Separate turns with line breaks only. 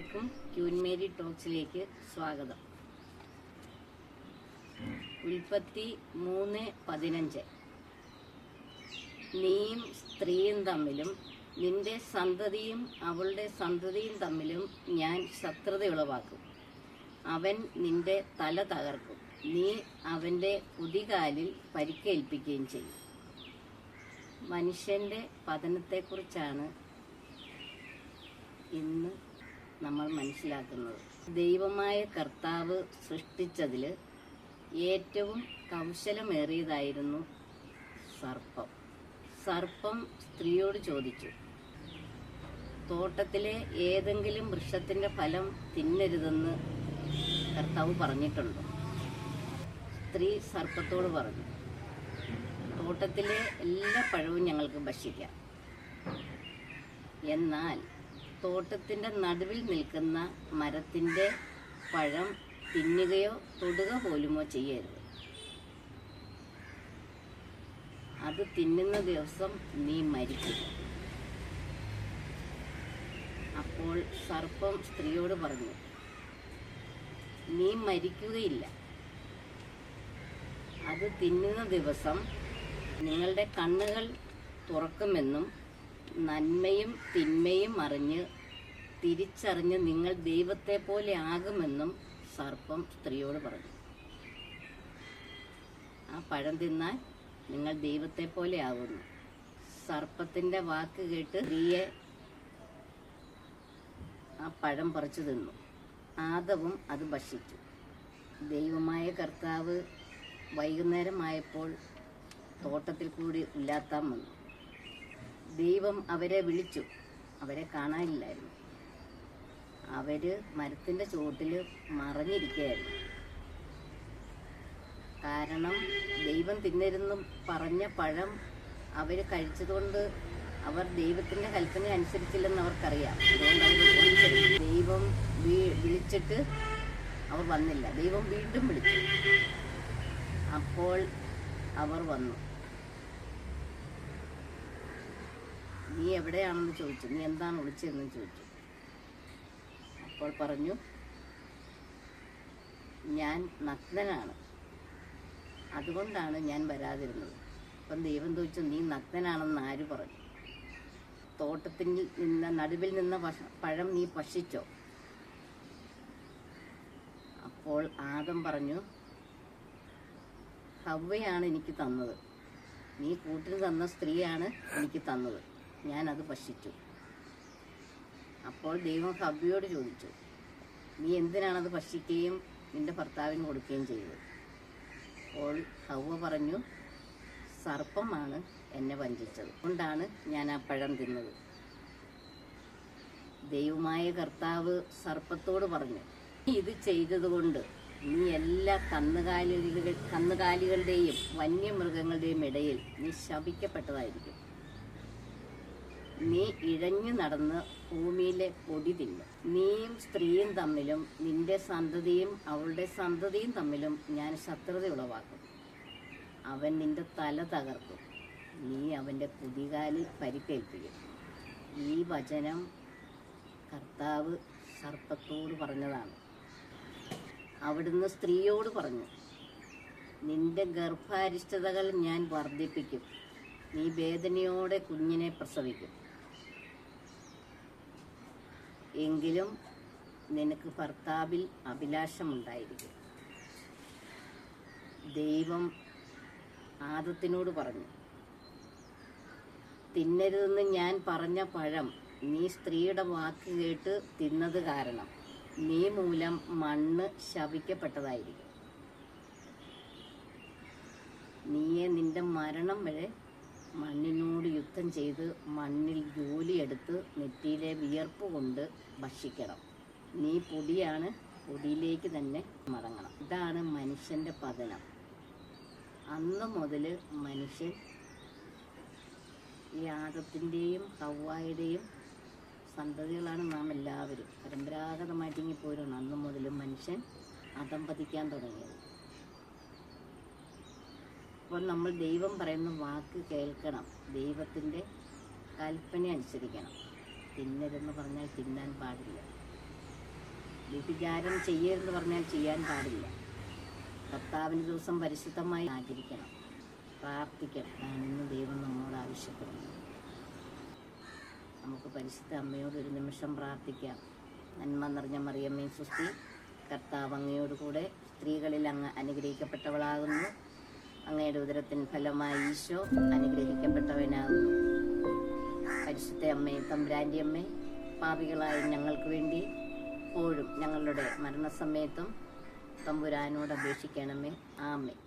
എല്ലാവർക്കും queen Mary ടോക്സിലേക്ക് സ്വാഗതം. ഉൽപ്പത്തി 3:15. നീയും സ്ത്രീയും തമ്മിലും നിന്റെ സന്തതിയും അവളുടെ സന്തതിയും തമ്മിലും ഞാൻ ശത്രുത ഉളവാക്കും. അവൻ നിന്റെ തല തകർക്കും, നീ അവൻ്റെ കുതികാലിൽ പരിക്കേൽപ്പിക്കുകയും ചെയ്യും. മനുഷ്യൻ്റെ പതനത്തെക്കുറിച്ചാണ് ഇന്ന് നമ്മൾ മനസ്സിലാക്കുന്നത്. ദൈവമായ കർത്താവ് സൃഷ്ടിച്ചതിൽ ഏറ്റവും കൗശലമേറിയതായിരുന്നു സർപ്പം. സർപ്പം സ്ത്രീയോട് ചോദിച്ചു, തോട്ടത്തിലെ ഏതെങ്കിലും വൃക്ഷത്തിൻ്റെ ഫലം തിന്നരുതെന്ന് കർത്താവ് പറഞ്ഞിട്ടുണ്ടോ? സ്ത്രീ സർപ്പത്തോട് പറഞ്ഞു, തോട്ടത്തിലെ എല്ലാ പഴവും ഞങ്ങൾക്ക് ഭക്ഷിക്കാം, എന്നാൽ തോട്ടത്തിൻ്റെ നടുവിൽ നിൽക്കുന്ന മരത്തിൻ്റെ പഴം തിന്നുകയോ തൊടുക പോലുമോ ചെയ്യരുത്. അത് തിന്നുന്ന ദിവസം നീ മരിക്കും. അപ്പോൾ സർപ്പം സ്ത്രീയോട് പറഞ്ഞു, നീ മരിക്കുകയില്ല. അത് തിന്നുന്ന ദിവസം നിങ്ങളുടെ കണ്ണുകൾ തുറക്കുമെന്നും നന്മയും തിന്മയും തിരിച്ചറിഞ്ഞ് നിങ്ങൾ ദൈവത്തെ പോലെ ആകുമെന്നും സർപ്പം സ്ത്രീയോട് പറഞ്ഞു. ആ പഴം തിന്നാൽ നിങ്ങൾ ദൈവത്തെ പോലെ ആകുന്നു. സർപ്പത്തിൻ്റെ വാക്ക് കേട്ട് സ്ത്രീയെ ആ പഴം പറിച്ചു തിന്നു. ആദവും അത് ഭക്ഷിച്ചു. ദൈവമായ കർത്താവ് വൈകുന്നേരമായപ്പോൾ തോട്ടത്തിൽ കൂടി ഉലാത്താൻ വന്നു. ദൈവം അവരെ വിളിച്ചു. അവരെ കാണാനില്ലായിരുന്നു. അവര് മരത്തിൻ്റെ ചുവട്ടിൽ മറഞ്ഞിരിക്കുകയായിരുന്നു. കാരണം ദൈവം തിന്നരുതെന്നും പറഞ്ഞ പഴം അവർ കഴിച്ചതുകൊണ്ട് അവർ ദൈവത്തിൻ്റെ കൽപ്പന അനുസരിച്ചില്ലെന്ന് അവർക്കറിയാം. അതുകൊണ്ട് അവർ ദൈവം വിളിച്ചിട്ട് അവർ വന്നില്ല. ദൈവം വീണ്ടും വിളിച്ചു. അപ്പോൾ അവർ വന്നു. നീ എവിടെയാണെന്ന് ചോദിച്ചു. നീ എന്താണ് വിളിച്ചതെന്ന് ചോദിച്ചു. അപ്പോൾ പറഞ്ഞു, ഞാൻ നഗ്നനാണ്, അതുകൊണ്ടാണ് ഞാൻ വരാതിരുന്നത്. അപ്പം ദൈവം ചോദിച്ചു, നീ നഗ്നനാണെന്ന് ആര് പറഞ്ഞു? തോട്ടത്തിൽ നടുവിൽ നിന്ന പഴം നീ ഭക്ഷിച്ചോ? അപ്പോൾ ആദം പറഞ്ഞു, ഹവ്വയാണ് എനിക്ക് തന്നത്. നീ കൂട്ടിന് തന്ന സ്ത്രീയാണ് എനിക്ക് തന്നത്. ഞാനത് ഭക്ഷിച്ചു. അപ്പോൾ ദൈവം ഹവ്വയോട് ചോദിച്ചു, നീ എന്തിനാണത് ഭക്ഷിക്കുകയും നിന്റെ ഭർത്താവിന് കൊടുക്കുകയും ചെയ്തത്? അപ്പോൾ ഹവ്വ പറഞ്ഞു, സർപ്പമാണ് എന്നെ വഞ്ചിച്ചത്, അതുകൊണ്ടാണ് ഞാൻ ആ പഴം തിന്നത്. ദൈവമായ കർത്താവ് സർപ്പത്തോട് പറഞ്ഞു, നീ ഇത് ചെയ്തതുകൊണ്ട് നീ എല്ലാ കന്നുകാലികളുടെയും വന്യമൃഗങ്ങളുടെയും ഇടയിൽ നീ ശപിക്കപ്പെട്ടതായിരിക്കും. നീ ഇഴഞ്ഞു നടന്ന് ഭൂമിയിലെ പൊടി തിന്നും. നീയും സ്ത്രീയും തമ്മിലും നിന്റെ സന്തതിയും അവളുടെ സന്തതിയും തമ്മിലും ഞാൻ ശത്രുത ഉളവാക്കും. അവൻ നിന്റെ തല തകർക്കും, നീ അവൻ്റെ കുതികാലിൽ പരിക്കേൽപ്പിക്കും. ഈ വചനം കർത്താവ് സർപ്പത്തോട് പറഞ്ഞതാണ്. അവിടുന്ന് സ്ത്രീയോട് പറഞ്ഞു, നിന്റെ ഗർഭാരിഷ്ടതകൾ ഞാൻ വർദ്ധിപ്പിക്കും, നീ വേദനയോടെ കുഞ്ഞിനെ പ്രസവിക്കും. എങ്കിലും നിനക്ക് ഭർത്താവിൽ അഭിലാഷമുണ്ടായിരിക്കും. ദൈവം ആദത്തിനോട് പറഞ്ഞു, തിന്നരുതെന്ന് ഞാൻ പറഞ്ഞ പഴം നീ സ്ത്രീയുടെ വാക്ക് കേട്ട് തിന്നത് കാരണം നീ മൂലം മണ്ണ് ശപിക്കപ്പെട്ടതായിരിക്കും. നീയെ നിന്റെ മരണം വരെ മണ്ണിനോട് യുദ്ധം ചെയ്ത് മണ്ണിൽ ജോലിയെടുത്ത് നെറ്റിയിലെ വിയർപ്പ് കൊണ്ട് ഭക്ഷിക്കണം. നീ പൊടിയാണ്, പൊടിയിലേക്ക് തന്നെ മടങ്ങണം. ഇതാണ് മനുഷ്യൻ്റെ പതനം. അന്ന് മുതൽ മനുഷ്യൻ ഈ ആദത്തിൻ്റെയും ഹവ്വായുടെയും സന്തതികളാണ് നാം എല്ലാവരും. പരമ്പരാഗതമായിട്ട് ഇങ്ങനെ പോരുകയാണ്. അന്ന് മുതൽ മനുഷ്യൻ അധംപതിക്കാൻ തുടങ്ങിയത്. അപ്പോൾ നമ്മൾ ദൈവം പറയുന്ന വാക്ക് കേൾക്കണം, ദൈവത്തിൻ്റെ കൽപ്പന അനുസരിക്കണം. തിന്നരുതെന്ന് പറഞ്ഞാൽ തിന്നാൻ പാടില്ല. വ്യഭിചാരം ചെയ്യരുതെന്ന് പറഞ്ഞാൽ ചെയ്യാൻ പാടില്ല. കർത്താവിൻ്റെ ദിവസം പരിശുദ്ധമായി ആചരിക്കണം, പ്രാർത്ഥിക്കണം. ഇന്ന് ദൈവം നമ്മോട് ആവശ്യപ്പെടുന്നു. നമുക്ക് പരിശുദ്ധ അമ്മയോട് ഒരു നിമിഷം പ്രാർത്ഥിക്കാം. നന്മ നിറഞ്ഞ മറിയമ്മേ സ്വസ്തി, കർത്താവ് അങ്ങയോടുകൂടെ സ്ത്രീകളിൽ അങ്ങ് അനുഗ്രഹിക്കപ്പെട്ടവളാകുന്നു. അങ്ങയുടെ ഉദരത്തിൻ ഫലമായി ഈശോ അനുഗ്രഹിക്കപ്പെട്ടവനാകുന്നു. പരിശുദ്ധ അമ്മേ, തമ്പുരാൻ്റെ അമ്മേ, പാപികളായ ഞങ്ങൾക്ക് വേണ്ടി എപ്പോഴും ഞങ്ങളുടെ മരണസമയത്തും തമ്പുരാനോട് അപേക്ഷിക്കണമേ. ആമേൻ.